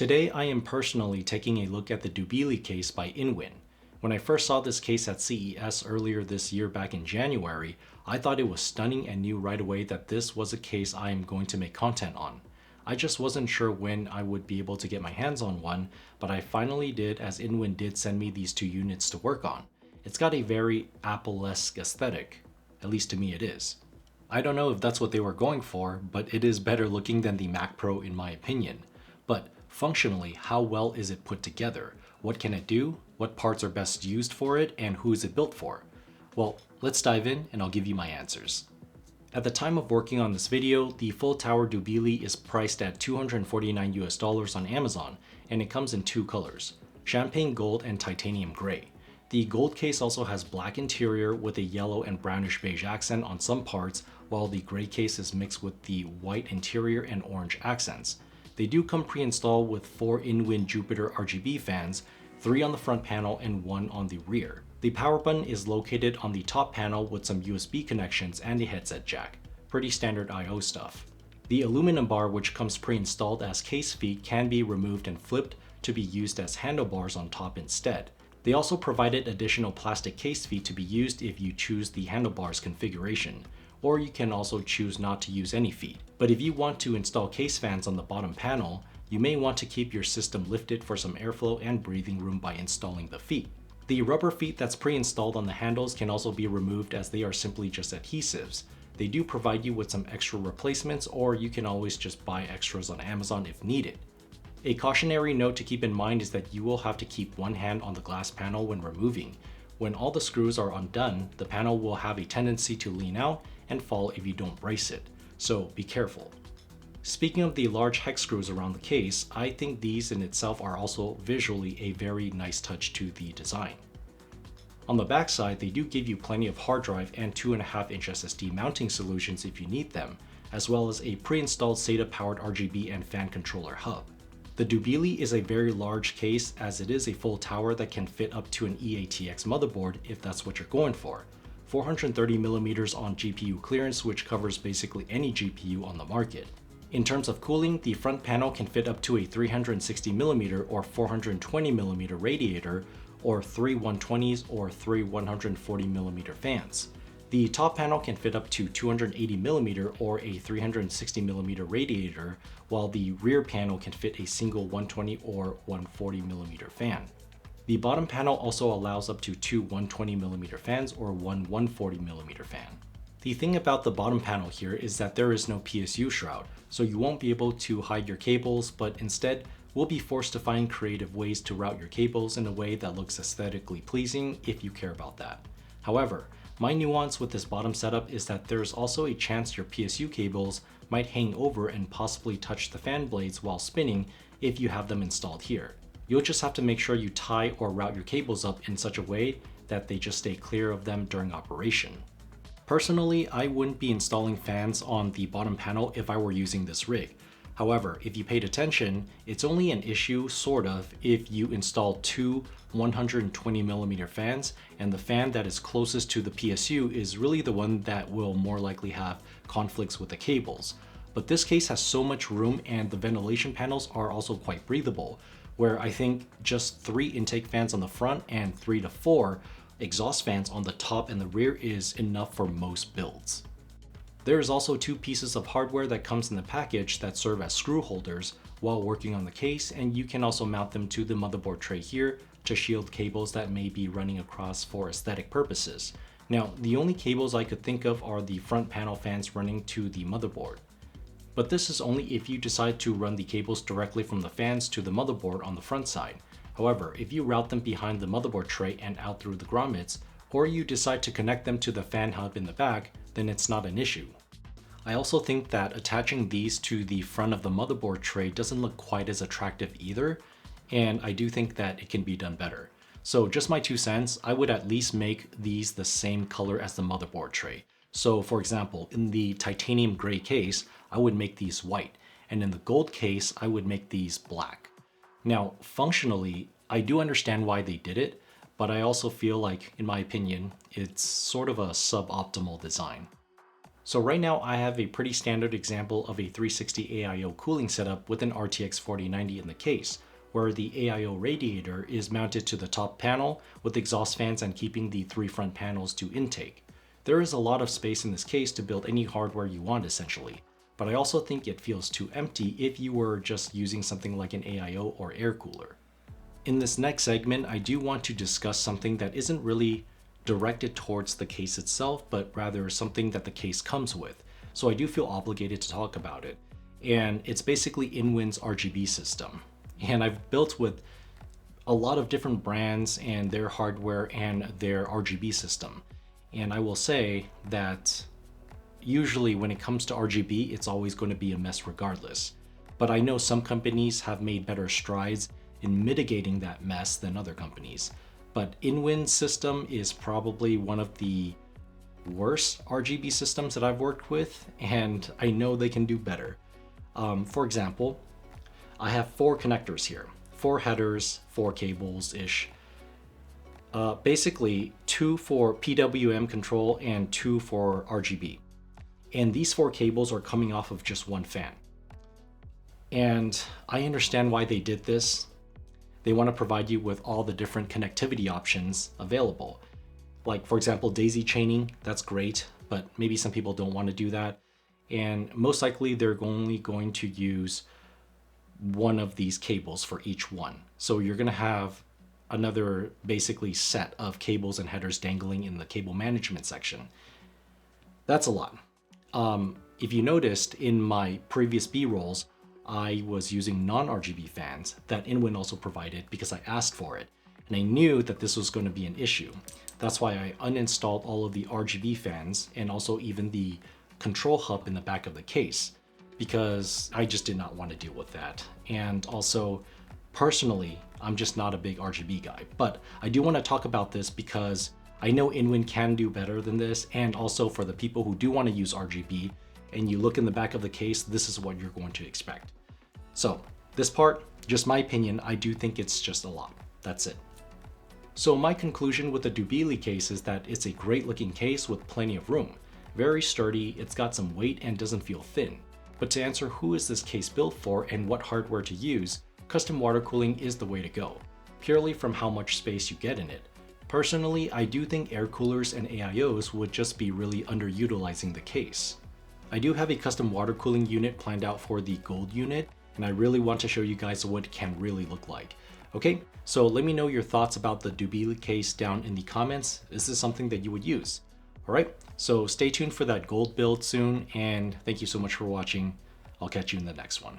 Today I am personally taking a look at the Dubili case by InWin. When I first saw this case at CES earlier this year back in January, I thought it was stunning and knew right away that this was a case I am going to make content on. I just wasn't sure when I would be able to get my hands on one, but I finally did, as InWin did send me these two units to work on. It's got a very Apple-esque aesthetic, at least to me it is. I don't know if that's what they were going for, but it is better looking than the Mac Pro in my opinion. But functionally, how well is it put together? What can it do? What parts are best used for it? And who is it built for? Well, let's dive in and I'll give you my answers. At the time of working on this video, the full tower Dubili is priced at $249 on Amazon, and it comes in two colors, champagne gold and titanium gray. The gold case also has black interior with a yellow and brownish beige accent on some parts, while the gray case is mixed with the white interior and orange accents. They do come pre-installed with 4 InWin Jupiter RGB fans, 3 on the front panel and 1 on the rear. The power button is located on the top panel with some USB connections and a headset jack. Pretty standard I/O stuff. The aluminum bar, which comes pre-installed as case feet, can be removed and flipped to be used as handlebars on top instead. They also provided additional plastic case feet to be used if you choose the handlebars configuration, or you can also choose not to use any feet. But if you want to install case fans on the bottom panel, you may want to keep your system lifted for some airflow and breathing room by installing the feet. The rubber feet that's pre-installed on the handles can also be removed, as they are simply just adhesives. They do provide you with some extra replacements, or you can always just buy extras on Amazon if needed. A cautionary note to keep in mind is that you will have to keep one hand on the glass panel when removing. When all the screws are undone, the panel will have a tendency to lean out and fall if you don't brace it, so be careful. Speaking of the large hex screws around the case, I think these in itself are also visually a very nice touch to the design. On the back side, they do give you plenty of hard drive and 2.5-inch SSD mounting solutions if you need them, as well as a pre-installed SATA-powered RGB and fan controller hub. The Dubili is a very large case, as it is a full tower that can fit up to an EATX motherboard if that's what you're going for. 430mm on GPU clearance, which covers basically any GPU on the market. In terms of cooling, the front panel can fit up to a 360mm or 420mm radiator, or 3 120s or 3 140mm fans. The top panel can fit up to 280mm or a 360mm radiator, while the rear panel can fit a single 120 or 140mm fan. The bottom panel also allows up to 2 120mm fans or 1 140mm fan. The thing about the bottom panel here is that there is no PSU shroud, so you won't be able to hide your cables, but instead will be forced to find creative ways to route your cables in a way that looks aesthetically pleasing if you care about that. However, my nuance with this bottom setup is that there's also a chance your PSU cables might hang over and possibly touch the fan blades while spinning if you have them installed here. You'll just have to make sure you tie or route your cables up in such a way that they just stay clear of them during operation. Personally, I wouldn't be installing fans on the bottom panel if I were using this rig. However, if you paid attention, it's only an issue, sort of, if you install 2 120mm fans, and the fan that is closest to the PSU is really the one that will more likely have conflicts with the cables. But this case has so much room, and the ventilation panels are also quite breathable, where I think just 3 intake fans on the front and 3 to 4 exhaust fans on the top and the rear is enough for most builds. There is also 2 pieces of hardware that comes in the package that serve as screw holders while working on the case, and you can also mount them to the motherboard tray here to shield cables that may be running across for aesthetic purposes. Now, the only cables I could think of are the front panel fans running to the motherboard. But this is only if you decide to run the cables directly from the fans to the motherboard on the front side. However, if you route them behind the motherboard tray and out through the grommets, or you decide to connect them to the fan hub in the back, then it's not an issue. I also think that attaching these to the front of the motherboard tray doesn't look quite as attractive either, and I do think that it can be done better. So just my 2 cents, I would at least make these the same color as the motherboard tray. So for example, in the titanium gray case, I would make these white, and in the gold case, I would make these black. Now, functionally, I do understand why they did it, but I also feel like, in my opinion, it's sort of a suboptimal design. So right now I have a pretty standard example of a 360 AIO cooling setup with an RTX 4090 in the case, where the AIO radiator is mounted to the top panel with exhaust fans and keeping the 3 front panels to intake. There is a lot of space in this case to build any hardware you want essentially, but I also think it feels too empty if you were just using something like an AIO or air cooler. In this next segment, I do want to discuss something that isn't really directed towards the case itself, but rather something that the case comes with. So I do feel obligated to talk about it. And it's basically InWin's RGB system. And I've built with a lot of different brands and their hardware and their RGB system. And I will say that usually when it comes to RGB, it's always going to be a mess regardless. But I know some companies have made better strides in mitigating that mess than other companies. But InWin's system is probably one of the worst RGB systems that I've worked with, and I know they can do better. For example, I have 4 connectors here, 4 headers, 4 cables-ish. Basically 2 for PWM control and 2 for RGB. And these 4 cables are coming off of just one fan. And I understand why they did this. They want to provide you with all the different connectivity options available. Like for example, daisy chaining, that's great, but maybe some people don't want to do that. And most likely they're only going to use one of these cables for each one. So you're going to have another basically set of cables and headers dangling in the cable management section. That's a lot. If you noticed in my previous B-rolls, I was using non-RGB fans that InWin also provided because I asked for it, and I knew that this was going to be an issue. That's why I uninstalled all of the RGB fans and also even the control hub in the back of the case, because I just did not want to deal with that. And also, personally, I'm just not a big RGB guy, but I do want to talk about this because I know InWin can do better than this, and also for the people who do want to use RGB, and you look in the back of the case, this is what you're going to expect. So this part, just my opinion, I do think it's just a lot. That's it. So my conclusion with the Dubili case is that it's a great looking case with plenty of room. Very sturdy, it's got some weight and doesn't feel thin. But to answer who is this case built for and what hardware to use, custom water cooling is the way to go, purely from how much space you get in it. Personally, I do think air coolers and AIOs would just be really underutilizing the case. I do have a custom water cooling unit planned out for the gold unit, and I really want to show you guys what it can really look like. Okay, so let me know your thoughts about the Dubil case down in the comments. Is this something that you would use? Alright, so stay tuned for that gold build soon, and thank you so much for watching. I'll catch you in the next one.